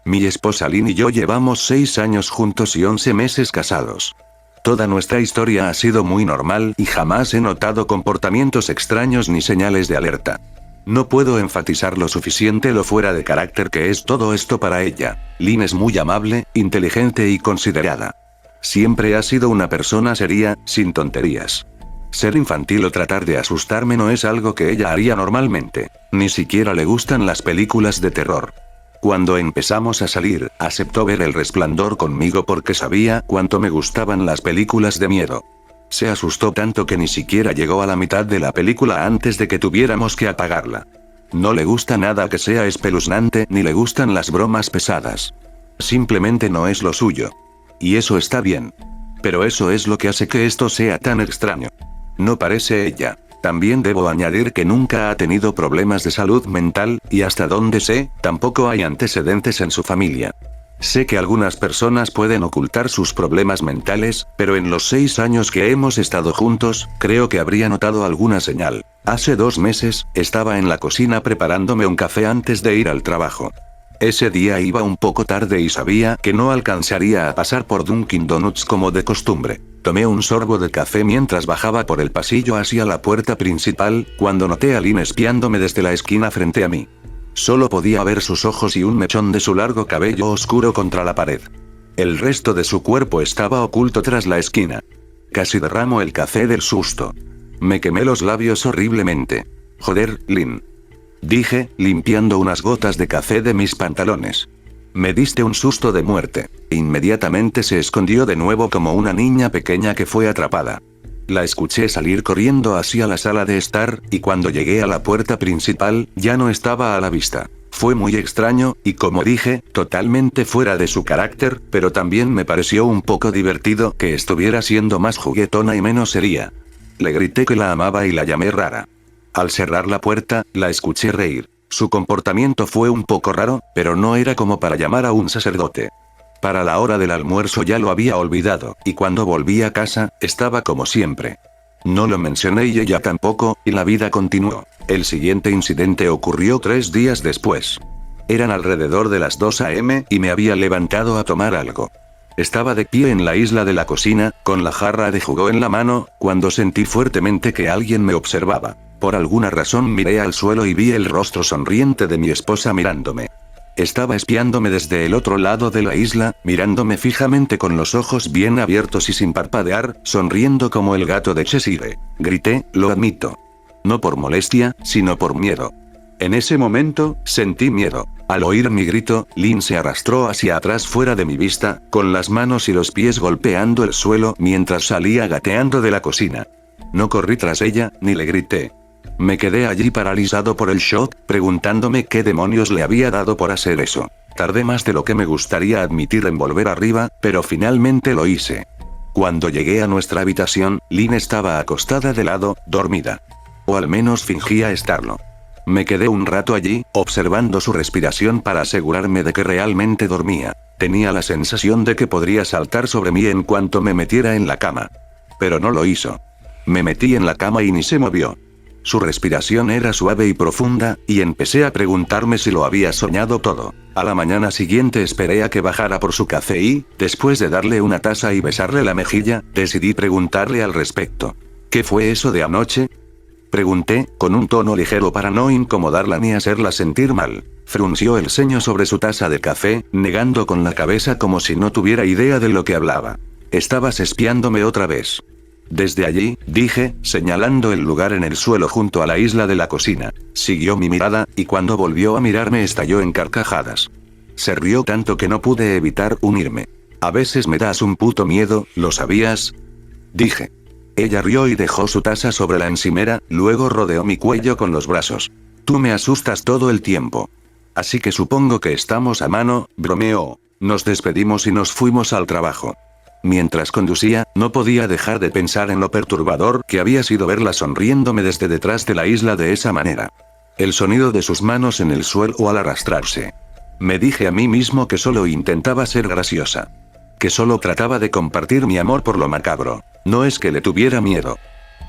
Mi esposa Lynn y yo llevamos 6 años juntos y 11 meses casados. Toda nuestra historia ha sido muy normal y jamás he notado comportamientos extraños ni señales de alerta. No puedo enfatizar lo suficiente lo fuera de carácter que es todo esto para ella. Lynn es muy amable, inteligente y considerada. Siempre ha sido una persona seria, sin tonterías. Ser infantil o tratar de asustarme no es algo que ella haría normalmente. Ni siquiera le gustan las películas de terror. Cuando empezamos a salir, aceptó ver El Resplandor conmigo porque sabía cuánto me gustaban las películas de miedo. Se asustó tanto que ni siquiera llegó a la mitad de la película antes de que tuviéramos que apagarla. No le gusta nada que sea espeluznante ni le gustan las bromas pesadas. Simplemente no es lo suyo. Y eso está bien. Pero eso es lo que hace que esto sea tan extraño. No parece ella. También debo añadir que nunca ha tenido problemas de salud mental, y hasta donde sé, tampoco hay antecedentes en su familia. Sé que algunas personas pueden ocultar sus problemas mentales, pero en los 6 años que hemos estado juntos, creo que habría notado alguna señal. Hace 2 meses, estaba en la cocina preparándome un café antes de ir al trabajo. Ese día iba un poco tarde y sabía que no alcanzaría a pasar por Dunkin' Donuts como de costumbre. Tomé un sorbo de café mientras bajaba por el pasillo hacia la puerta principal, cuando noté a Lynn espiándome desde la esquina frente a mí. Solo podía ver sus ojos y un mechón de su largo cabello oscuro contra la pared. El resto de su cuerpo estaba oculto tras la esquina. Casi derramo el café del susto. Me quemé los labios horriblemente. Joder, Lynn. Dije, limpiando unas gotas de café de mis pantalones. Me diste un susto de muerte. Inmediatamente se escondió de nuevo como una niña pequeña que fue atrapada. La escuché salir corriendo hacia la sala de estar, y cuando llegué a la puerta principal, ya no estaba a la vista. Fue muy extraño, y como dije, totalmente fuera de su carácter, pero también me pareció un poco divertido que estuviera siendo más juguetona y menos seria. Le grité que la amaba y la llamé rara. Al cerrar la puerta, la escuché reír. Su comportamiento fue un poco raro, pero no era como para llamar a un sacerdote. Para la hora del almuerzo ya lo había olvidado, y cuando volví a casa, estaba como siempre. No lo mencioné y ella tampoco, y la vida continuó. El siguiente incidente ocurrió 3 días después. Eran alrededor de las 2 a.m. y me había levantado a tomar algo. Estaba de pie en la isla de la cocina, con la jarra de jugo en la mano, cuando sentí fuertemente que alguien me observaba. Por alguna razón miré al suelo y vi el rostro sonriente de mi esposa mirándome. Estaba espiándome desde el otro lado de la isla, mirándome fijamente con los ojos bien abiertos y sin parpadear, sonriendo como el gato de Cheshire. Grité, lo admito. No por molestia, sino por miedo. En ese momento, sentí miedo. Al oír mi grito, Lynn se arrastró hacia atrás fuera de mi vista, con las manos y los pies golpeando el suelo mientras salía gateando de la cocina. No corrí tras ella, ni le grité. Me quedé allí paralizado por el shock, preguntándome qué demonios le había dado por hacer eso. Tardé más de lo que me gustaría admitir en volver arriba, pero finalmente lo hice. Cuando llegué a nuestra habitación, Lynn estaba acostada de lado, dormida. O al menos fingía estarlo. Me quedé un rato allí, observando su respiración para asegurarme de que realmente dormía. Tenía la sensación de que podría saltar sobre mí en cuanto me metiera en la cama. Pero no lo hizo. Me metí en la cama y ni se movió. Su respiración era suave y profunda, y empecé a preguntarme si lo había soñado todo. A la mañana siguiente esperé a que bajara por su café y, después de darle una taza y besarle la mejilla, decidí preguntarle al respecto. ¿Qué fue eso de anoche? Pregunté, con un tono ligero para no incomodarla ni hacerla sentir mal. Frunció el ceño sobre su taza de café, negando con la cabeza como si no tuviera idea de lo que hablaba. Estabas espiándome otra vez. Desde allí, dije, señalando el lugar en el suelo junto a la isla de la cocina. Siguió mi mirada, y cuando volvió a mirarme estalló en carcajadas. Se rió tanto que no pude evitar unirme. A veces me das un puto miedo, ¿lo sabías? Dije. Ella rió y dejó su taza sobre la encimera, luego rodeó mi cuello con los brazos. Tú me asustas todo el tiempo. Así que supongo que estamos a mano, bromeó. Nos despedimos y nos fuimos al trabajo. Mientras conducía, no podía dejar de pensar en lo perturbador que había sido verla sonriéndome desde detrás de la isla de esa manera. El sonido de sus manos en el suelo al arrastrarse. Me dije a mí mismo que solo intentaba ser graciosa. Que solo trataba de compartir mi amor por lo macabro. No es que le tuviera miedo.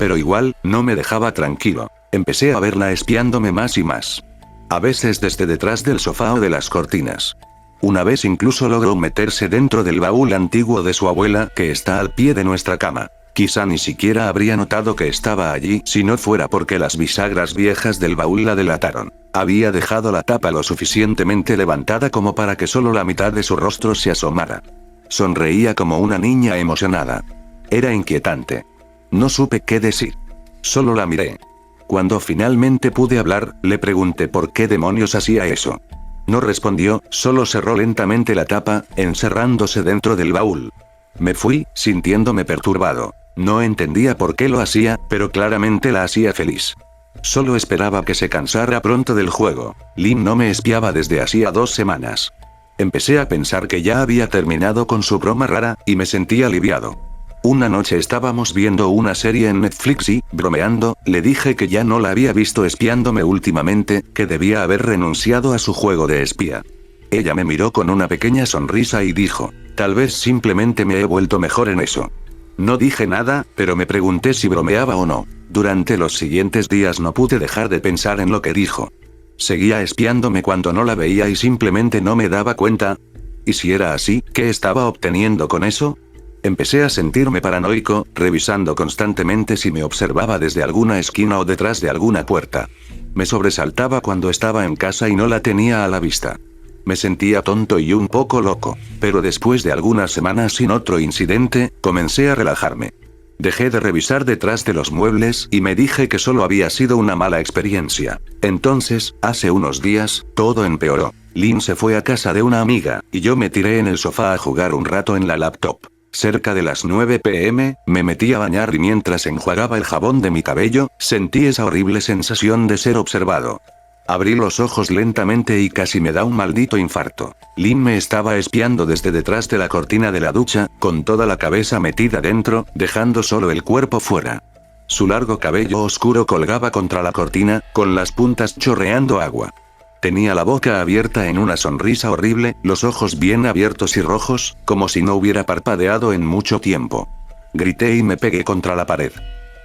Pero igual, no me dejaba tranquilo. Empecé a verla espiándome más y más. A veces desde detrás del sofá o de las cortinas. Una vez incluso logró meterse dentro del baúl antiguo de su abuela que está al pie de nuestra cama. Quizá ni siquiera habría notado que estaba allí si no fuera porque las bisagras viejas del baúl la delataron. Había dejado la tapa lo suficientemente levantada como para que solo la mitad de su rostro se asomara. Sonreía como una niña emocionada. Era inquietante. No supe qué decir. Solo la miré. Cuando finalmente pude hablar, le pregunté por qué demonios hacía eso. No respondió, solo cerró lentamente la tapa, encerrándose dentro del baúl. Me fui, sintiéndome perturbado. No entendía por qué lo hacía, pero claramente la hacía feliz. Solo esperaba que se cansara pronto del juego. Lynn no me espiaba desde hacía 2 semanas. Empecé a pensar que ya había terminado con su broma rara, y me sentí aliviado. Una noche estábamos viendo una serie en Netflix y, bromeando, le dije que ya no la había visto espiándome últimamente, que debía haber renunciado a su juego de espía. Ella me miró con una pequeña sonrisa y dijo, tal vez simplemente me he vuelto mejor en eso. No dije nada, pero me pregunté si bromeaba o no. Durante los siguientes días no pude dejar de pensar en lo que dijo. Seguía espiándome cuando no la veía y simplemente no me daba cuenta. ¿Y si era así, qué estaba obteniendo con eso? Empecé a sentirme paranoico, revisando constantemente si me observaba desde alguna esquina o detrás de alguna puerta. Me sobresaltaba cuando estaba en casa y no la tenía a la vista. Me sentía tonto y un poco loco, pero después de algunas semanas sin otro incidente, comencé a relajarme. Dejé de revisar detrás de los muebles y me dije que solo había sido una mala experiencia. Entonces, hace unos días, todo empeoró. Lynn se fue a casa de una amiga, y yo me tiré en el sofá a jugar un rato en la laptop. Cerca de las 9 p.m., me metí a bañar y mientras enjuagaba el jabón de mi cabello, sentí esa horrible sensación de ser observado. Abrí los ojos lentamente y casi me da un maldito infarto. Lynn me estaba espiando desde detrás de la cortina de la ducha, con toda la cabeza metida dentro, dejando solo el cuerpo fuera. Su largo cabello oscuro colgaba contra la cortina, con las puntas chorreando agua. Tenía la boca abierta en una sonrisa horrible, los ojos bien abiertos y rojos, como si no hubiera parpadeado en mucho tiempo. Grité y me pegué contra la pared.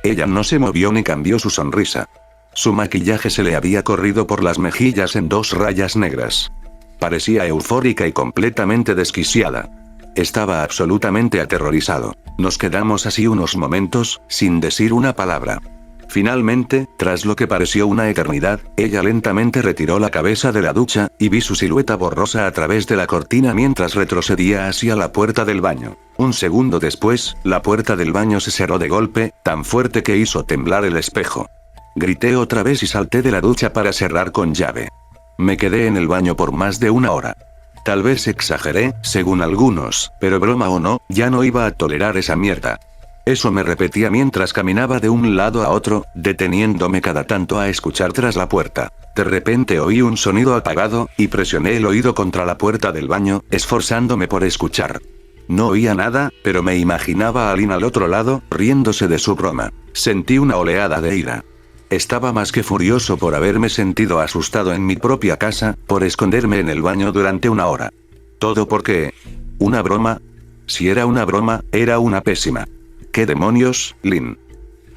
Ella no se movió ni cambió su sonrisa. Su maquillaje se le había corrido por las mejillas en 2 rayas negras. Parecía eufórica y completamente desquiciada. Estaba absolutamente aterrorizado. Nos quedamos así unos momentos, sin decir una palabra. Finalmente, tras lo que pareció una eternidad, ella lentamente retiró la cabeza de la ducha, y vi su silueta borrosa a través de la cortina mientras retrocedía hacia la puerta del baño. Un segundo después, la puerta del baño se cerró de golpe, tan fuerte que hizo temblar el espejo. Grité otra vez y salté de la ducha para cerrar con llave. Me quedé en el baño por más de 1 hora. Tal vez exageré, según algunos, pero broma o no, ya no iba a tolerar esa mierda. Eso me repetía mientras caminaba de un lado a otro, deteniéndome cada tanto a escuchar tras la puerta. De repente oí un sonido apagado, y presioné el oído contra la puerta del baño, esforzándome por escuchar. No oía nada, pero me imaginaba a Lynn al otro lado, riéndose de su broma. Sentí una oleada de ira. Estaba más que furioso por haberme sentido asustado en mi propia casa, por esconderme en el baño durante 1 hora. Todo porque... ¿una broma? Si era una broma, era una pésima. ¿Qué demonios, Lynn?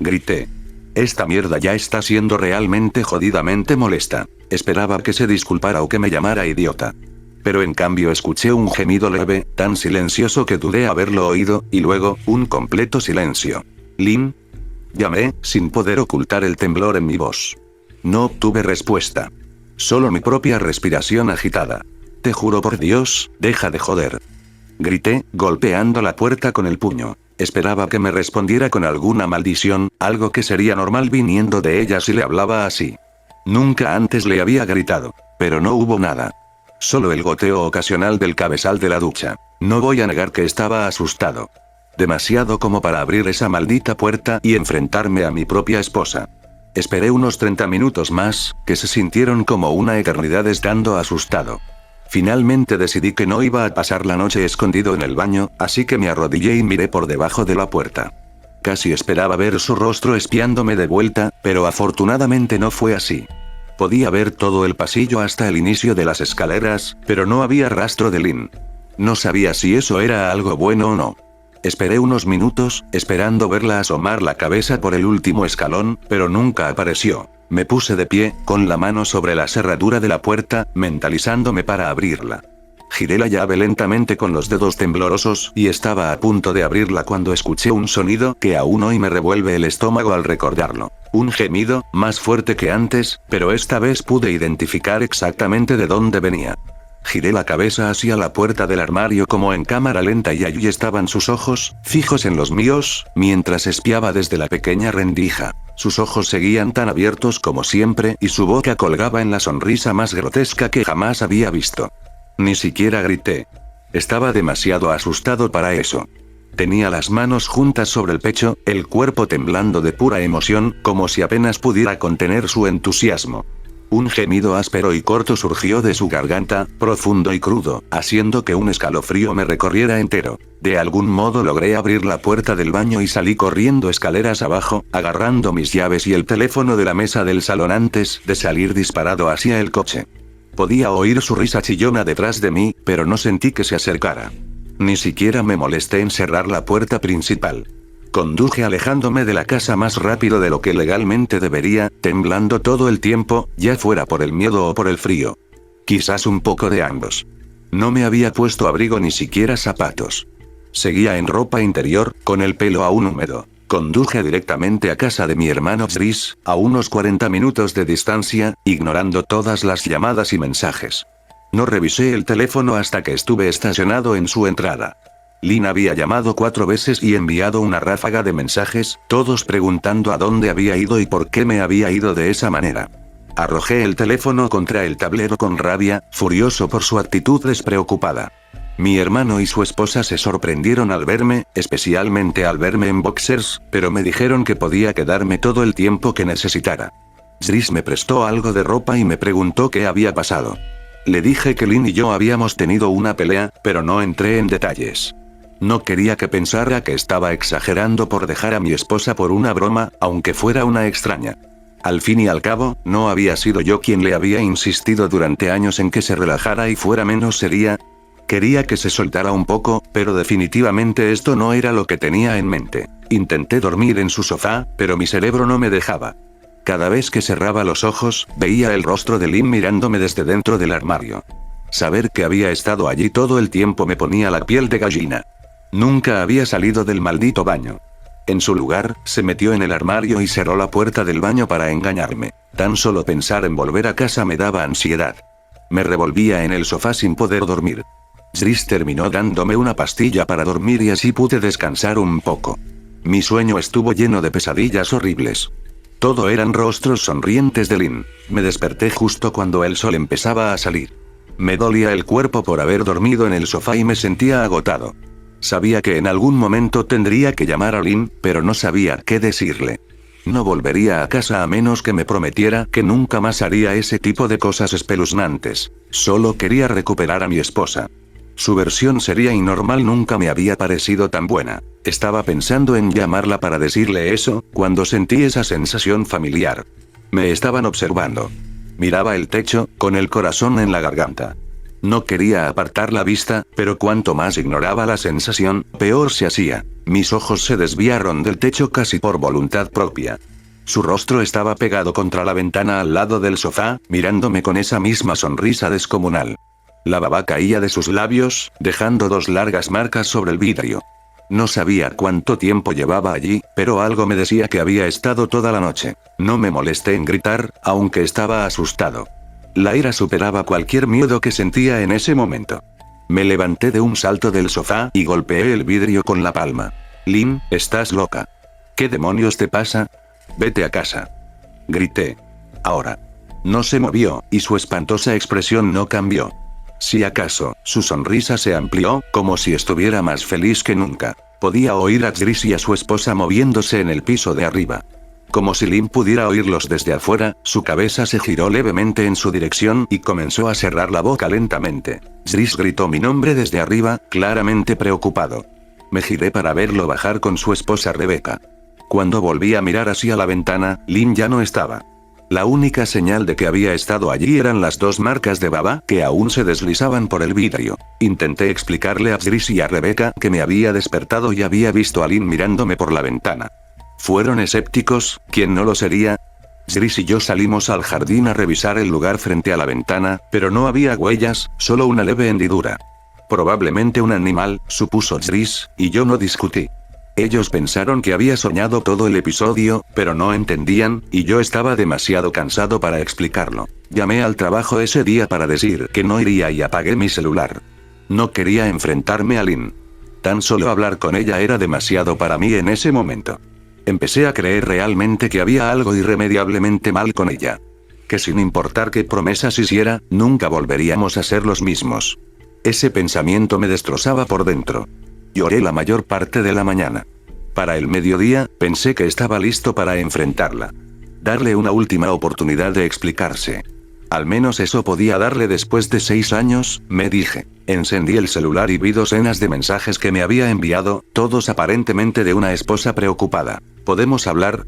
Grité. Esta mierda ya está siendo realmente jodidamente molesta. Esperaba que se disculpara o que me llamara idiota. Pero en cambio escuché un gemido leve, tan silencioso que dudé haberlo oído, y luego, un completo silencio. ¿Lynn? Llamé, sin poder ocultar el temblor en mi voz. No obtuve respuesta. Solo mi propia respiración agitada. Te juro por Dios, deja de joder. Grité, golpeando la puerta con el puño. Esperaba que me respondiera con alguna maldición, algo que sería normal viniendo de ella si le hablaba así. Nunca antes le había gritado. Pero no hubo nada. Solo el goteo ocasional del cabezal de la ducha. No voy a negar que estaba asustado. Demasiado como para abrir esa maldita puerta y enfrentarme a mi propia esposa. Esperé unos 30 minutos más, que se sintieron como una eternidad estando asustado. Finalmente decidí que no iba a pasar la noche escondido en el baño, así que me arrodillé y miré por debajo de la puerta. Casi esperaba ver su rostro espiándome de vuelta, pero afortunadamente no fue así. Podía ver todo el pasillo hasta el inicio de las escaleras, pero no había rastro de Lynn. No sabía si eso era algo bueno o no. Esperé unos minutos, esperando verla asomar la cabeza por el último escalón, pero nunca apareció. Me puse de pie, con la mano sobre la cerradura de la puerta, mentalizándome para abrirla. Giré la llave lentamente con los dedos temblorosos y estaba a punto de abrirla cuando escuché un sonido que aún hoy me revuelve el estómago al recordarlo. Un gemido, más fuerte que antes, pero esta vez pude identificar exactamente de dónde venía. Giré la cabeza hacia la puerta del armario como en cámara lenta y allí estaban sus ojos, fijos en los míos, mientras espiaba desde la pequeña rendija. Sus ojos seguían tan abiertos como siempre y su boca colgaba en la sonrisa más grotesca que jamás había visto. Ni siquiera grité. Estaba demasiado asustado para eso. Tenía las manos juntas sobre el pecho, el cuerpo temblando de pura emoción, como si apenas pudiera contener su entusiasmo. Un gemido áspero y corto surgió de su garganta, profundo y crudo, haciendo que un escalofrío me recorriera entero. De algún modo logré abrir la puerta del baño y salí corriendo escaleras abajo, agarrando mis llaves y el teléfono de la mesa del salón antes de salir disparado hacia el coche. Podía oír su risa chillona detrás de mí, pero no sentí que se acercara. Ni siquiera me molesté en cerrar la puerta principal. Conduje alejándome de la casa más rápido de lo que legalmente debería, temblando todo el tiempo, ya fuera por el miedo o por el frío. Quizás un poco de ambos. No me había puesto abrigo ni siquiera zapatos. Seguía en ropa interior, con el pelo aún húmedo. Conduje directamente a casa de mi hermano Chris, a unos 40 minutos de distancia, ignorando todas las llamadas y mensajes. No revisé el teléfono hasta que estuve estacionado en su entrada. Lynn había llamado 4 veces y enviado una ráfaga de mensajes, todos preguntando a dónde había ido y por qué me había ido de esa manera. Arrojé el teléfono contra el tablero con rabia, furioso por su actitud despreocupada. Mi hermano y su esposa se sorprendieron al verme, especialmente al verme en boxers, pero me dijeron que podía quedarme todo el tiempo que necesitara. Chris me prestó algo de ropa y me preguntó qué había pasado. Le dije que Lynn y yo habíamos tenido una pelea, pero no entré en detalles. No quería que pensara que estaba exagerando por dejar a mi esposa por una broma, aunque fuera una extraña. Al fin y al cabo, no había sido yo quien le había insistido durante años en que se relajara y fuera menos seria. Quería que se soltara un poco, pero definitivamente esto no era lo que tenía en mente. Intenté dormir en su sofá, pero mi cerebro no me dejaba. Cada vez que cerraba los ojos, veía el rostro de Lynn mirándome desde dentro del armario. Saber que había estado allí todo el tiempo me ponía la piel de gallina. Nunca había salido del maldito baño. En su lugar, se metió en el armario y cerró la puerta del baño para engañarme. Tan solo pensar en volver a casa me daba ansiedad. Me revolvía en el sofá sin poder dormir. Chris terminó dándome una pastilla para dormir y así pude descansar un poco. Mi sueño estuvo lleno de pesadillas horribles. Todo eran rostros sonrientes de Lynn. Me desperté justo cuando el sol empezaba a salir. Me dolía el cuerpo por haber dormido en el sofá y me sentía agotado. Sabía que en algún momento tendría que llamar a Lynn, pero no sabía qué decirle. No volvería a casa a menos que me prometiera que nunca más haría ese tipo de cosas espeluznantes. Solo quería recuperar a mi esposa. Su versión seria y normal nunca me había parecido tan buena. Estaba pensando en llamarla para decirle eso, cuando sentí esa sensación familiar. Me estaban observando. Miraba el techo, con el corazón en la garganta. No quería apartar la vista, pero cuanto más ignoraba la sensación, peor se hacía. Mis ojos se desviaron del techo casi por voluntad propia. Su rostro estaba pegado contra la ventana al lado del sofá, mirándome con esa misma sonrisa descomunal. La baba caía de sus labios, dejando 2 largas marcas sobre el vidrio. No sabía cuánto tiempo llevaba allí, pero algo me decía que había estado toda la noche. No me molesté en gritar, aunque estaba asustado. La ira superaba cualquier miedo que sentía en ese momento. Me levanté de un salto del sofá y golpeé el vidrio con la palma. Lynn, estás loca. ¿Qué demonios te pasa? Vete a casa. Grité. Ahora. No se movió, y su espantosa expresión no cambió. Si acaso, su sonrisa se amplió, como si estuviera más feliz que nunca. Podía oír a Chris y a su esposa moviéndose en el piso de arriba. Como si Lynn pudiera oírlos desde afuera, su cabeza se giró levemente en su dirección y comenzó a cerrar la boca lentamente. Chris gritó mi nombre desde arriba, claramente preocupado. Me giré para verlo bajar con su esposa Rebecca. Cuando volví a mirar hacia la ventana, Lynn ya no estaba. La única señal de que había estado allí eran las 2 marcas de baba que aún se deslizaban por el vidrio. Intenté explicarle a Chris y a Rebecca que me había despertado y había visto a Lynn mirándome por la ventana. ¿Fueron escépticos? ¿Quién no lo sería? Chris y yo salimos al jardín a revisar el lugar frente a la ventana, pero no había huellas, solo una leve hendidura. Probablemente un animal, supuso Chris, y yo no discutí. Ellos pensaron que había soñado todo el episodio, pero no entendían, y yo estaba demasiado cansado para explicarlo. Llamé al trabajo ese día para decir que no iría y apagué mi celular. No quería enfrentarme a Lynn. Tan solo hablar con ella era demasiado para mí en ese momento. Empecé a creer realmente que había algo irremediablemente mal con ella. Que sin importar qué promesas hiciera, nunca volveríamos a ser los mismos. Ese pensamiento me destrozaba por dentro. Lloré la mayor parte de la mañana. Para el mediodía, pensé que estaba listo para enfrentarla. Darle una última oportunidad de explicarse. Al menos eso podía darle después de 6 años, me dije. Encendí el celular y vi docenas de mensajes que me había enviado, todos aparentemente de una esposa preocupada. ¿Podemos hablar?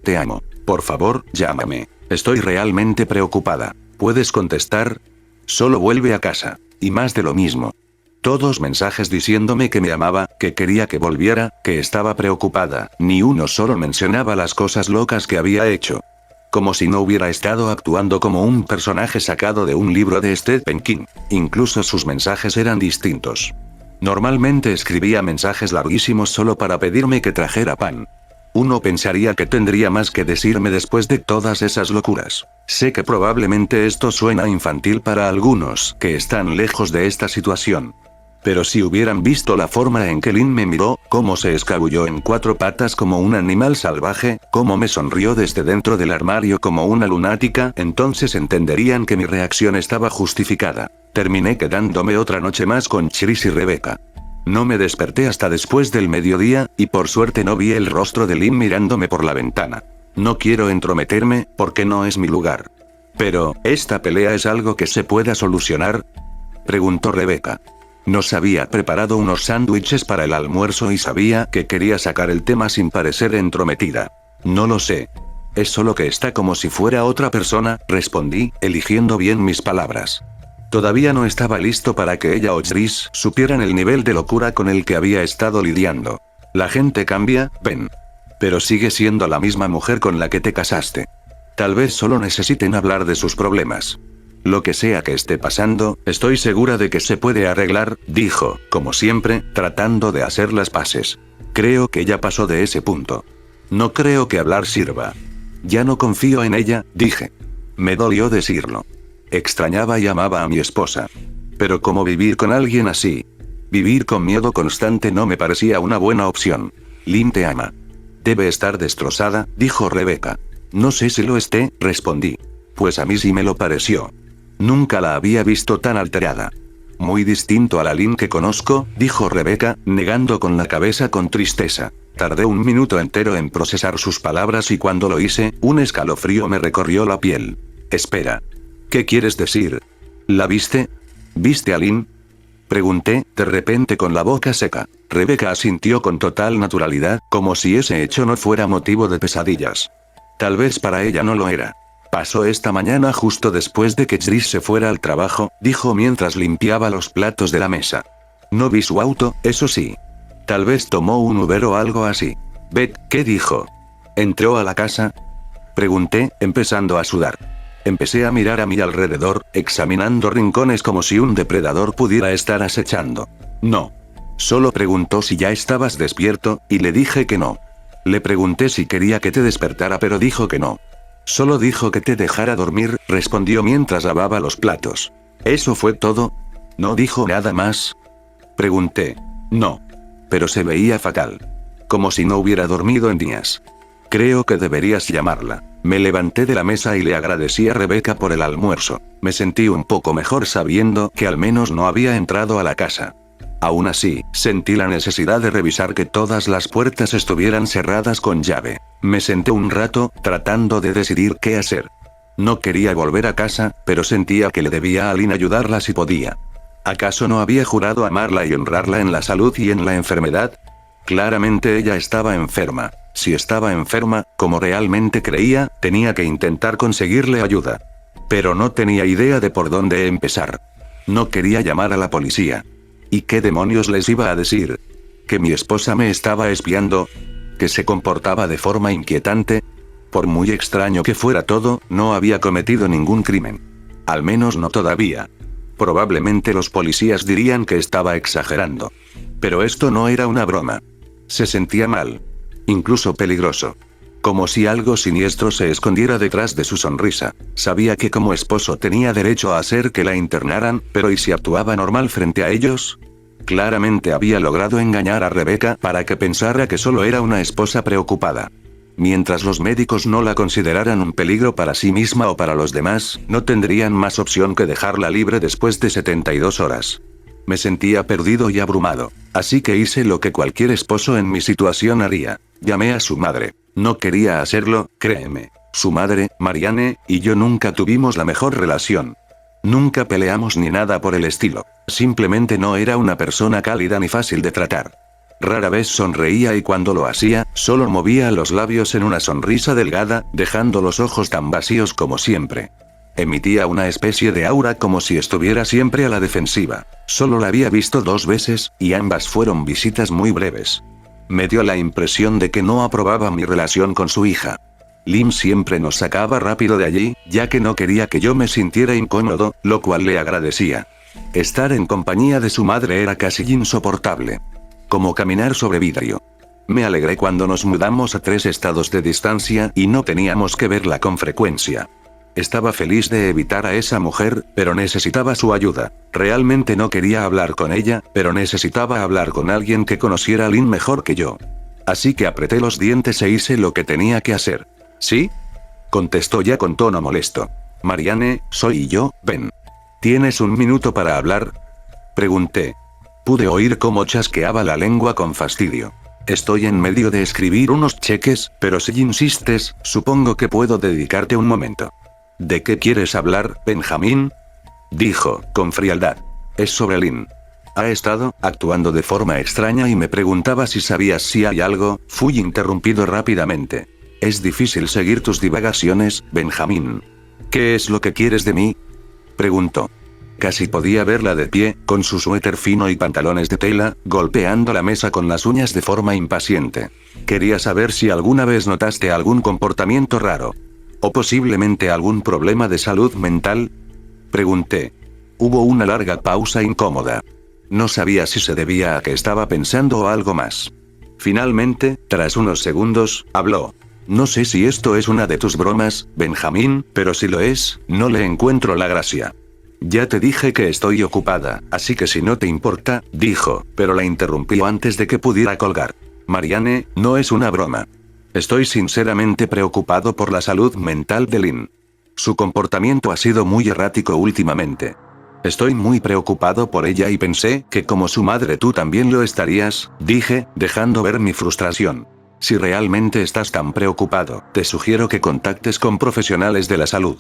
Te amo. Por favor, llámame. Estoy realmente preocupada. ¿Puedes contestar? Solo vuelve a casa. Y más de lo mismo. Todos mensajes diciéndome que me amaba, que quería que volviera, que estaba preocupada. Ni uno solo mencionaba las cosas locas que había hecho. Como si no hubiera estado actuando como un personaje sacado de un libro de Stephen King. Incluso sus mensajes eran distintos. Normalmente escribía mensajes larguísimos solo para pedirme que trajera pan. Uno pensaría que tendría más que decirme después de todas esas locuras. Sé que probablemente esto suena infantil para algunos que están lejos de esta situación. Pero si hubieran visto la forma en que Lynn me miró, cómo se escabulló en 4 patas como un animal salvaje, cómo me sonrió desde dentro del armario como una lunática, entonces entenderían que mi reacción estaba justificada. Terminé quedándome otra noche más con Chris y Rebecca. No me desperté hasta después del mediodía, y por suerte no vi el rostro de Lynn mirándome por la ventana. No quiero entrometerme, porque no es mi lugar. Pero, ¿esta pelea es algo que se pueda solucionar?, preguntó Rebecca. Nos había preparado unos sándwiches para el almuerzo y sabía que quería sacar el tema sin parecer entrometida. No lo sé. Es solo que está como si fuera otra persona, respondí, eligiendo bien mis palabras. Todavía no estaba listo para que ella o Chris supieran el nivel de locura con el que había estado lidiando. La gente cambia, Ben. Pero sigue siendo la misma mujer con la que te casaste. Tal vez solo necesiten hablar de sus problemas. Lo que sea que esté pasando, estoy segura de que se puede arreglar, dijo, como siempre, tratando de hacer las paces. Creo que ya pasó de ese punto. No creo que hablar sirva. Ya no confío en ella, dije. Me dolió decirlo. Extrañaba y amaba a mi esposa. Pero ¿cómo vivir con alguien así? Vivir con miedo constante no me parecía una buena opción. Lynn te ama. Debe estar destrozada, dijo Rebecca. No sé si lo esté, respondí. Pues a mí sí me lo pareció. Nunca la había visto tan alterada. Muy distinto a la Lynn que conozco, dijo Rebecca, negando con la cabeza con tristeza. Tardé un minuto entero en procesar sus palabras y cuando lo hice, un escalofrío me recorrió la piel. Espera. ¿Qué quieres decir? ¿La viste? ¿Viste a Lynn? Pregunté, de repente con la boca seca. Rebecca asintió con total naturalidad, como si ese hecho no fuera motivo de pesadillas. Tal vez para ella no lo era. Pasó esta mañana justo después de que Chris se fuera al trabajo, dijo mientras limpiaba los platos de la mesa. No vi su auto, eso sí. Tal vez tomó un Uber o algo así. Beth, ¿qué dijo? ¿Entró a la casa? Pregunté, empezando a sudar. Empecé a mirar a mi alrededor, examinando rincones como si un depredador pudiera estar acechando. No. Solo preguntó si ya estabas despierto, y le dije que no. Le pregunté si quería que te despertara pero dijo que no. Solo dijo que te dejara dormir, respondió mientras lavaba los platos. ¿Eso fue todo? ¿No dijo nada más? Pregunté. No. Pero se veía fatal. Como si no hubiera dormido en días. Creo que deberías llamarla. Me levanté de la mesa y le agradecí a Rebecca por el almuerzo. Me sentí un poco mejor sabiendo que al menos no había entrado a la casa. Aún así, sentí la necesidad de revisar que todas las puertas estuvieran cerradas con llave. Me senté un rato, tratando de decidir qué hacer. No quería volver a casa, pero sentía que le debía a Lynn ayudarla si podía. ¿Acaso no había jurado amarla y honrarla en la salud y en la enfermedad? Claramente ella estaba enferma. Si estaba enferma, como realmente creía, tenía que intentar conseguirle ayuda. Pero no tenía idea de por dónde empezar. No quería llamar a la policía. ¿Y qué demonios les iba a decir? ¿Que mi esposa me estaba espiando? ¿Que se comportaba de forma inquietante? Por muy extraño que fuera todo, no había cometido ningún crimen. Al menos no todavía. Probablemente los policías dirían que estaba exagerando. Pero esto no era una broma. Se sentía mal. Incluso peligroso. Como si algo siniestro se escondiera detrás de su sonrisa. Sabía que como esposo tenía derecho a hacer que la internaran, pero ¿y si actuaba normal frente a ellos? Claramente había logrado engañar a Rebecca para que pensara que solo era una esposa preocupada. Mientras los médicos no la consideraran un peligro para sí misma o para los demás, no tendrían más opción que dejarla libre después de 72 horas. Me sentía perdido y abrumado, así que hice lo que cualquier esposo en mi situación haría. Llamé a su madre. No quería hacerlo, créeme. Su madre, Marianne, y yo nunca tuvimos la mejor relación. Nunca peleamos ni nada por el estilo. Simplemente no era una persona cálida ni fácil de tratar. Rara vez sonreía y cuando lo hacía, solo movía los labios en una sonrisa delgada, dejando los ojos tan vacíos como siempre. Emitía una especie de aura como si estuviera siempre a la defensiva. Solo la había visto 2 veces, y ambas fueron visitas muy breves. Me dio la impresión de que no aprobaba mi relación con su hija. Lynn siempre nos sacaba rápido de allí, ya que no quería que yo me sintiera incómodo, lo cual le agradecía. Estar en compañía de su madre era casi insoportable. Como caminar sobre vidrio. Me alegré cuando nos mudamos a 3 estados de distancia y no teníamos que verla con frecuencia. Estaba feliz de evitar a esa mujer, pero necesitaba su ayuda. Realmente no quería hablar con ella, pero necesitaba hablar con alguien que conociera a Lynn mejor que yo. Así que apreté los dientes e hice lo que tenía que hacer. ¿Sí? Contestó ya con tono molesto. Marianne, soy yo, Ben. ¿Tienes un minuto para hablar? Pregunté. Pude oír cómo chasqueaba la lengua con fastidio. Estoy en medio de escribir unos cheques, pero si insistes, supongo que puedo dedicarte un momento. ¿De qué quieres hablar, Benjamín? Dijo, con frialdad. Es sobre Lynn. Ha estado actuando de forma extraña y me preguntaba si sabías si hay algo. Fui interrumpido rápidamente. Es difícil seguir tus divagaciones, Benjamín. ¿Qué es lo que quieres de mí? Preguntó. Casi podía verla de pie, con su suéter fino y pantalones de tela, golpeando la mesa con las uñas de forma impaciente. Quería saber si alguna vez notaste algún comportamiento raro. ¿O posiblemente algún problema de salud mental? Pregunté. Hubo una larga pausa incómoda. No sabía si se debía a que estaba pensando o algo más. Finalmente, tras unos segundos, habló. No sé si esto es una de tus bromas, Benjamín, pero si lo es, no le encuentro la gracia. Ya te dije que estoy ocupada, así que si no te importa, dijo, pero la interrumpió antes de que pudiera colgar. Marianne, no es una broma. Estoy sinceramente preocupado por la salud mental de Lynn. Su comportamiento ha sido muy errático últimamente. Estoy muy preocupado por ella y pensé que como su madre tú también lo estarías, dije, dejando ver mi frustración. Si realmente estás tan preocupado, te sugiero que contactes con profesionales de la salud.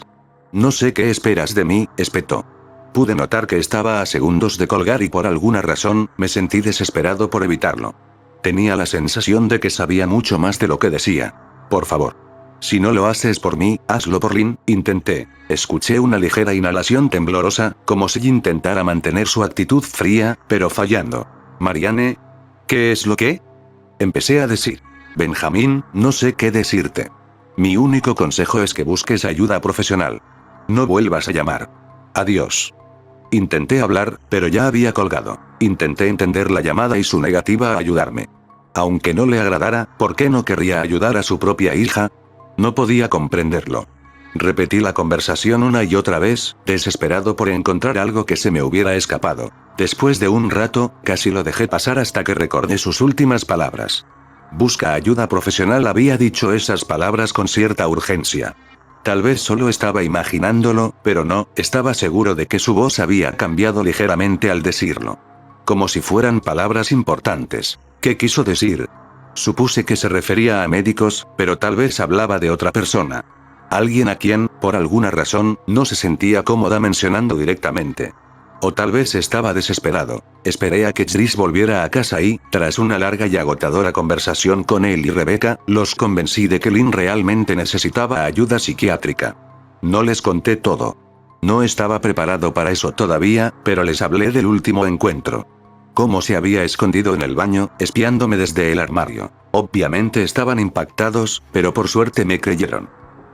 No sé qué esperas de mí, espetó. Pude notar que estaba a segundos de colgar y por alguna razón, me sentí desesperado por evitarlo. Tenía la sensación de que sabía mucho más de lo que decía. Por favor. Si no lo haces por mí, hazlo por Lynn, intenté. Escuché una ligera inhalación temblorosa, como si intentara mantener su actitud fría, pero fallando. Marianne, ¿qué es lo que? Empecé a decir. Benjamín, no sé qué decirte. Mi único consejo es que busques ayuda profesional. No vuelvas a llamar. Adiós. Intenté hablar, pero ya había colgado. Intenté entender la llamada y su negativa a ayudarme. Aunque no le agradara, ¿por qué no querría ayudar a su propia hija? No podía comprenderlo. Repetí la conversación una y otra vez, desesperado por encontrar algo que se me hubiera escapado. Después de un rato, casi lo dejé pasar hasta que recordé sus últimas palabras. Busca ayuda profesional, había dicho esas palabras con cierta urgencia. Tal vez solo estaba imaginándolo, pero no, estaba seguro de que su voz había cambiado ligeramente al decirlo. Como si fueran palabras importantes. ¿Qué quiso decir? Supuse que se refería a médicos, pero tal vez hablaba de otra persona. Alguien a quien, por alguna razón, no se sentía cómoda mencionando directamente. O tal vez estaba desesperado. Esperé a que Chris volviera a casa y, tras una larga y agotadora conversación con él y Rebecca, los convencí de que Lynn realmente necesitaba ayuda psiquiátrica. No les conté todo. No estaba preparado para eso todavía, pero les hablé del último encuentro. Cómo se había escondido en el baño, espiándome desde el armario. Obviamente estaban impactados, pero por suerte me creyeron.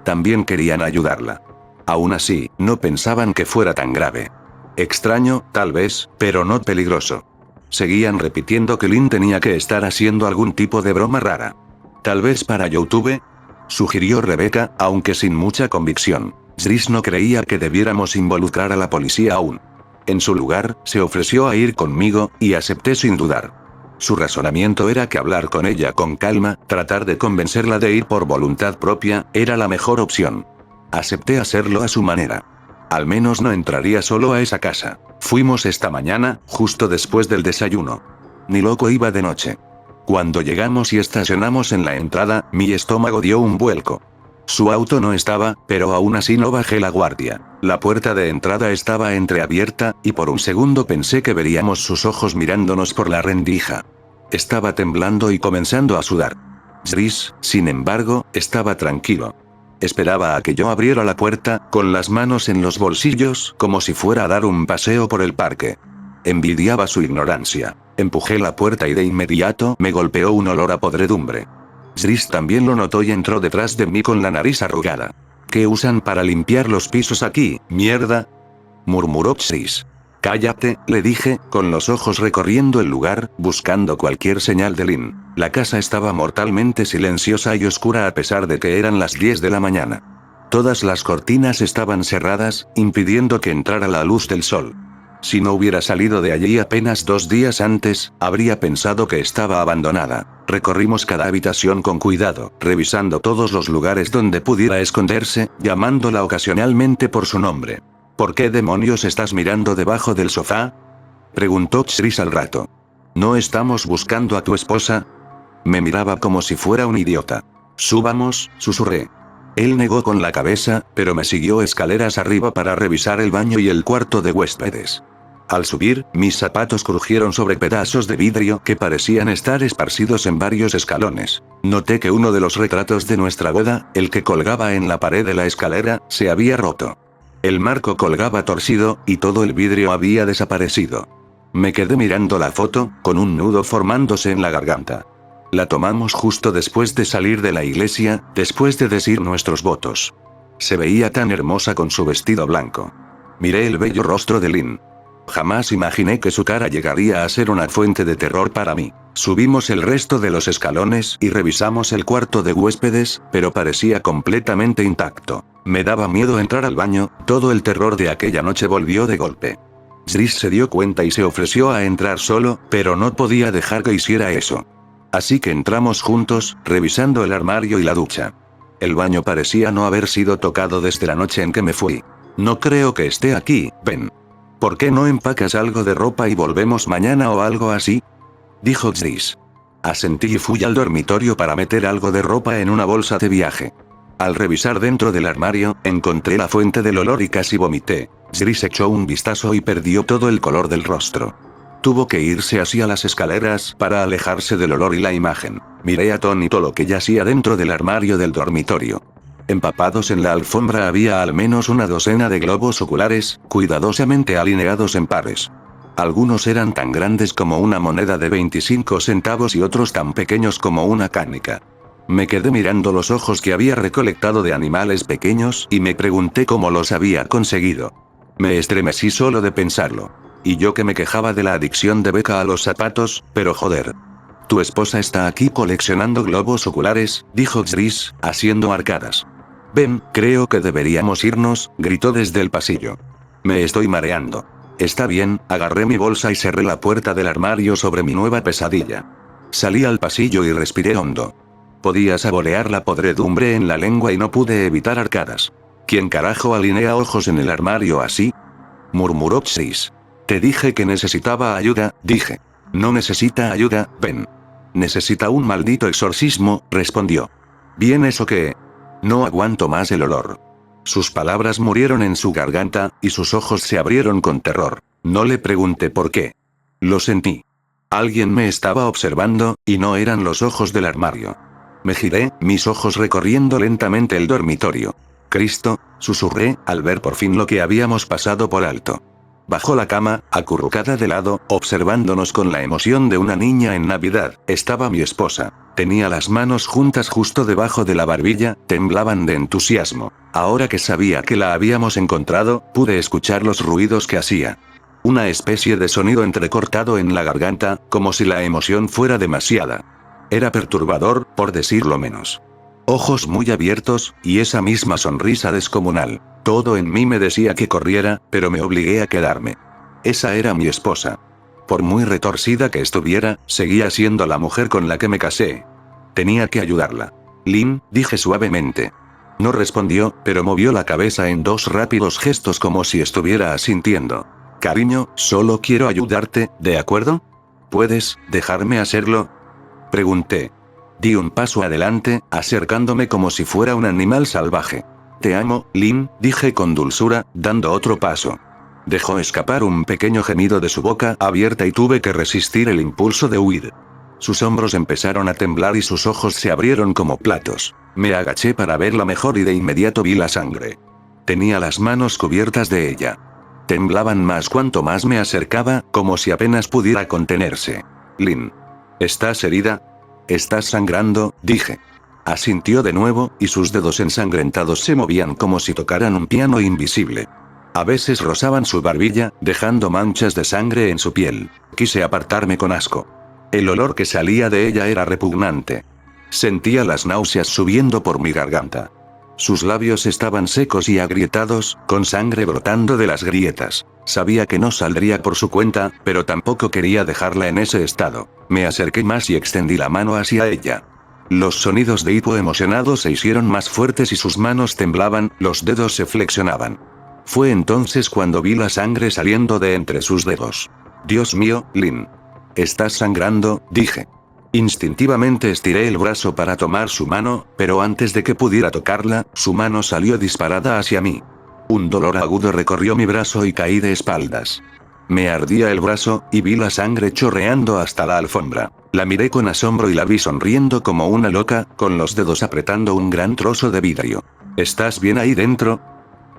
También querían ayudarla. Aún así, no pensaban que fuera tan grave. Extraño, tal vez, pero no peligroso. Seguían repitiendo que Lynn tenía que estar haciendo algún tipo de broma rara. Tal vez para YouTube, sugirió Rebecca, aunque sin mucha convicción. Chris no creía que debiéramos involucrar a la policía aún. En su lugar, se ofreció a ir conmigo, y acepté sin dudar. Su razonamiento era que hablar con ella con calma, tratar de convencerla de ir por voluntad propia, era la mejor opción. Acepté hacerlo a su manera. Al menos no entraría solo a esa casa. Fuimos esta mañana, justo después del desayuno. Ni loco iba de noche. Cuando llegamos y estacionamos en la entrada, mi estómago dio un vuelco. Su auto no estaba, pero aún así no bajé la guardia. La puerta de entrada estaba entreabierta, y por un segundo pensé que veríamos sus ojos mirándonos por la rendija. Estaba temblando y comenzando a sudar. Chris, sin embargo, estaba tranquilo. Esperaba a que yo abriera la puerta, con las manos en los bolsillos, como si fuera a dar un paseo por el parque. Envidiaba su ignorancia. Empujé la puerta y de inmediato me golpeó un olor a podredumbre. Chris también lo notó y entró detrás de mí con la nariz arrugada. ¿Qué usan para limpiar los pisos aquí, mierda?, murmuró Chris. Cállate, le dije, con los ojos recorriendo el lugar, buscando cualquier señal de Lynn. La casa estaba mortalmente silenciosa y oscura a pesar de que eran las 10 de la mañana. Todas las cortinas estaban cerradas, impidiendo que entrara la luz del sol. Si no hubiera salido de allí apenas 2 días antes, habría pensado que estaba abandonada. Recorrimos cada habitación con cuidado, revisando todos los lugares donde pudiera esconderse, llamándola ocasionalmente por su nombre. ¿Por qué demonios estás mirando debajo del sofá?, preguntó Chris al rato. ¿No estamos buscando a tu esposa? Me miraba como si fuera un idiota. Subamos, susurré. Él negó con la cabeza, pero me siguió escaleras arriba para revisar el baño y el cuarto de huéspedes. Al subir, mis zapatos crujieron sobre pedazos de vidrio que parecían estar esparcidos en varios escalones. Noté que uno de los retratos de nuestra boda, el que colgaba en la pared de la escalera, se había roto. El marco colgaba torcido, y todo el vidrio había desaparecido. Me quedé mirando la foto, con un nudo formándose en la garganta. La tomamos justo después de salir de la iglesia, después de decir nuestros votos. Se veía tan hermosa con su vestido blanco. Miré el bello rostro de Lynn. Jamás imaginé que su cara llegaría a ser una fuente de terror para mí. Subimos el resto de los escalones y revisamos el cuarto de huéspedes, pero parecía completamente intacto. Me daba miedo entrar al baño, todo el terror de aquella noche volvió de golpe. Chris se dio cuenta y se ofreció a entrar solo, pero no podía dejar que hiciera eso. Así que entramos juntos, revisando el armario y la ducha. El baño parecía no haber sido tocado desde la noche en que me fui. No creo que esté aquí, ven. ¿Por qué no empacas algo de ropa y volvemos mañana o algo así?, dijo Chris. Asentí y fui al dormitorio para meter algo de ropa en una bolsa de viaje. Al revisar dentro del armario, encontré la fuente del olor y casi vomité. Chris echó un vistazo y perdió todo el color del rostro. Tuvo que irse hacia las escaleras para alejarse del olor y la imagen. Miré atónito lo que yacía dentro del armario del dormitorio. Empapados en la alfombra había al menos una docena de globos oculares, cuidadosamente alineados en pares. Algunos eran tan grandes como una moneda de 25 centavos y otros tan pequeños como una canica. Me quedé mirando los ojos que había recolectado de animales pequeños y me pregunté cómo los había conseguido. Me estremecí solo de pensarlo. Y yo que me quejaba de la adicción de Becca a los zapatos, pero joder. Tu esposa está aquí coleccionando globos oculares, dijo Chris, haciendo arcadas. Ven, creo que deberíamos irnos, gritó desde el pasillo. Me estoy mareando. Está bien, agarré mi bolsa y cerré la puerta del armario sobre mi nueva pesadilla. Salí al pasillo y respiré hondo. Podía saborear la podredumbre en la lengua y no pude evitar arcadas. ¿Quién carajo alinea ojos en el armario así?, murmuró Chris. Te dije que necesitaba ayuda, dije. No necesita ayuda, Ben. Necesita un maldito exorcismo, respondió. ¿Bien eso qué? No aguanto más el olor. Sus palabras murieron en su garganta, y sus ojos se abrieron con terror. No le pregunté por qué. Lo sentí. Alguien me estaba observando, y no eran los ojos del armario. Me giré, mis ojos recorriendo lentamente el dormitorio. Cristo, susurré, al ver por fin lo que habíamos pasado por alto. Bajo la cama, acurrucada de lado, observándonos con la emoción de una niña en Navidad, estaba mi esposa. Tenía las manos juntas justo debajo de la barbilla, temblaban de entusiasmo. Ahora que sabía que la habíamos encontrado, pude escuchar los ruidos que hacía. Una especie de sonido entrecortado en la garganta, como si la emoción fuera demasiada. Era perturbador, por decirlo menos. Ojos muy abiertos, y esa misma sonrisa descomunal. Todo en mí me decía que corriera, pero me obligué a quedarme. Esa era mi esposa. Por muy retorcida que estuviera, seguía siendo la mujer con la que me casé. Tenía que ayudarla. Lynn, dije suavemente. No respondió, pero movió la cabeza en 2 rápidos gestos como si estuviera asintiendo. Cariño, solo quiero ayudarte, ¿de acuerdo? ¿Puedes dejarme hacerlo? Pregunté. Di un paso adelante, acercándome como si fuera un animal salvaje. Te amo, Lynn, dije con dulzura, dando otro paso. Dejó escapar un pequeño gemido de su boca abierta y tuve que resistir el impulso de huir. Sus hombros empezaron a temblar y sus ojos se abrieron como platos. Me agaché para verla mejor y de inmediato vi la sangre. Tenía las manos cubiertas de ella. Temblaban más cuanto más me acercaba, como si apenas pudiera contenerse. Lynn. ¿Estás herida? «Estás sangrando», dije. Asintió de nuevo, y sus dedos ensangrentados se movían como si tocaran un piano invisible. A veces rozaban su barbilla, dejando manchas de sangre en su piel. Quise apartarme con asco. El olor que salía de ella era repugnante. Sentía las náuseas subiendo por mi garganta. Sus labios estaban secos y agrietados, con sangre brotando de las grietas. Sabía que no saldría por su cuenta, pero tampoco quería dejarla en ese estado. Me acerqué más y extendí la mano hacia ella. Los sonidos de hipo emocionado se hicieron más fuertes y sus manos temblaban, los dedos se flexionaban. Fue entonces cuando vi la sangre saliendo de entre sus dedos. «Dios mío, Lynn. ¿Estás sangrando?», dije. Instintivamente estiré el brazo para tomar su mano, pero antes de que pudiera tocarla, su mano salió disparada hacia mí. Un dolor agudo recorrió mi brazo y caí de espaldas. Me ardía el brazo, y vi la sangre chorreando hasta la alfombra. La miré con asombro y la vi sonriendo como una loca, con los dedos apretando un gran trozo de vidrio. «¿Estás bien ahí dentro?»,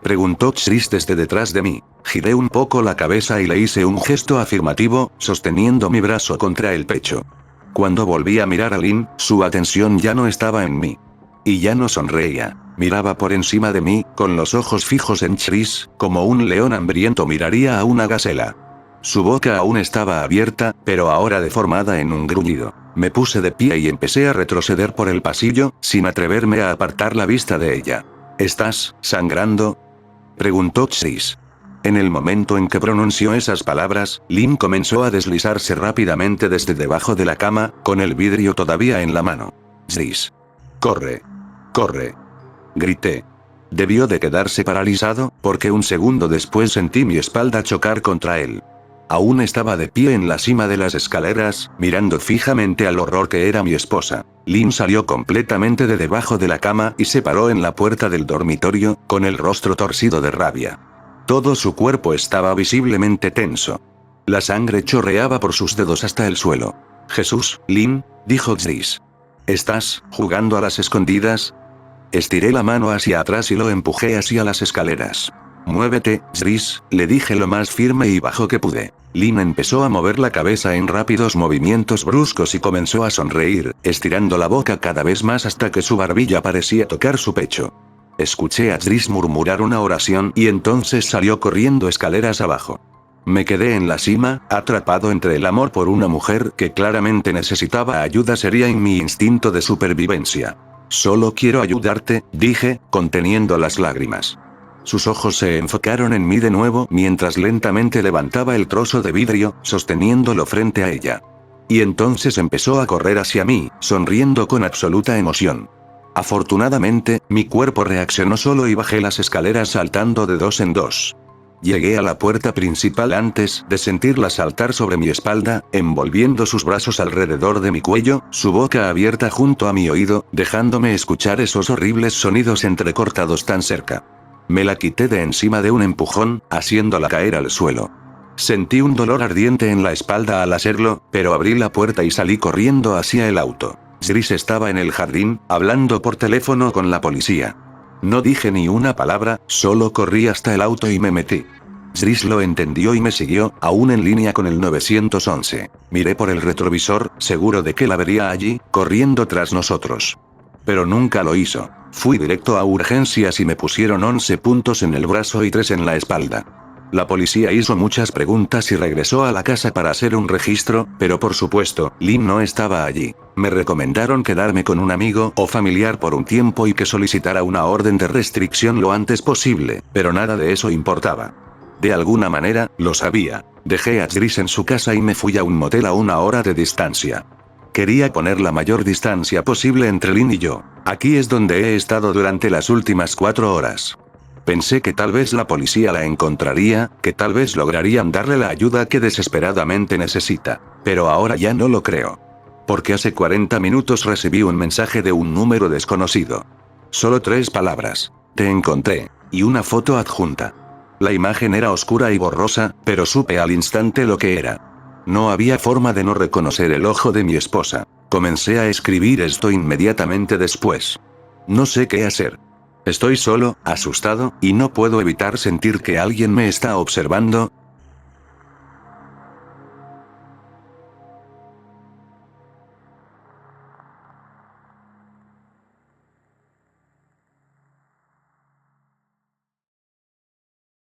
preguntó Chris desde detrás de mí. Giré un poco la cabeza y le hice un gesto afirmativo, sosteniendo mi brazo contra el pecho. Cuando volví a mirar a Lynn, su atención ya no estaba en mí. Y ya no sonreía. Miraba por encima de mí, con los ojos fijos en Chris, como un león hambriento miraría a una gacela. Su boca aún estaba abierta, pero ahora deformada en un gruñido. Me puse de pie y empecé a retroceder por el pasillo, sin atreverme a apartar la vista de ella. «¿Estás sangrando?», preguntó Chris. En el momento en que pronunció esas palabras, Lynn comenzó a deslizarse rápidamente desde debajo de la cama, con el vidrio todavía en la mano. «Chris. Corre. Corre», grité. Debió de quedarse paralizado, porque un segundo después sentí mi espalda chocar contra él. Aún estaba de pie en la cima de las escaleras, mirando fijamente al horror que era mi esposa. Lynn salió completamente de debajo de la cama y se paró en la puerta del dormitorio, con el rostro torcido de rabia. Todo su cuerpo estaba visiblemente tenso. La sangre chorreaba por sus dedos hasta el suelo. «Jesús, Lynn», dijo Chris. «¿Estás jugando a las escondidas?». Estiré la mano hacia atrás y lo empujé hacia las escaleras. «Muévete, Chris», le dije lo más firme y bajo que pude. Lynn empezó a mover la cabeza en rápidos movimientos bruscos y comenzó a sonreír, estirando la boca cada vez más hasta que su barbilla parecía tocar su pecho. Escuché a Chris murmurar una oración y entonces salió corriendo escaleras abajo. Me quedé en la cima, atrapado entre el amor por una mujer que claramente necesitaba ayuda seria y mi instinto de supervivencia. «Solo quiero ayudarte», dije, conteniendo las lágrimas. Sus ojos se enfocaron en mí de nuevo mientras lentamente levantaba el trozo de vidrio, sosteniéndolo frente a ella. Y entonces empezó a correr hacia mí, sonriendo con absoluta emoción. Afortunadamente, mi cuerpo reaccionó solo y bajé las escaleras saltando de 2 en 2. Llegué a la puerta principal antes de sentirla saltar sobre mi espalda, envolviendo sus brazos alrededor de mi cuello, su boca abierta junto a mi oído, dejándome escuchar esos horribles sonidos entrecortados tan cerca. Me la quité de encima de un empujón, haciéndola caer al suelo. Sentí un dolor ardiente en la espalda al hacerlo, pero abrí la puerta y salí corriendo hacia el auto. Chris estaba en el jardín, hablando por teléfono con la policía. No dije ni una palabra, solo corrí hasta el auto y me metí. Dries lo entendió y me siguió, aún en línea con el 911. Miré por el retrovisor, seguro de que la vería allí, corriendo tras nosotros. Pero nunca lo hizo. Fui directo a urgencias y me pusieron 11 puntos en el brazo y 3 en la espalda. La policía hizo muchas preguntas y regresó a la casa para hacer un registro, pero por supuesto, Lynn no estaba allí. Me recomendaron quedarme con un amigo o familiar por un tiempo y que solicitara una orden de restricción lo antes posible, pero nada de eso importaba. De alguna manera, lo sabía. Dejé a Dries en su casa y me fui a un motel a 1 hora de distancia. Quería poner la mayor distancia posible entre Lynn y yo. Aquí es donde he estado durante las últimas 4 horas. Pensé que tal vez la policía la encontraría, que tal vez lograrían darle la ayuda que desesperadamente necesita. Pero ahora ya no lo creo. Porque hace 40 minutos recibí un mensaje de un número desconocido. Solo 3 palabras. Te encontré. Y una foto adjunta. La imagen era oscura y borrosa, pero supe al instante lo que era. No había forma de no reconocer el ojo de mi esposa. Comencé a escribir esto inmediatamente después. No sé qué hacer. Estoy solo, asustado, y no puedo evitar sentir que alguien me está observando,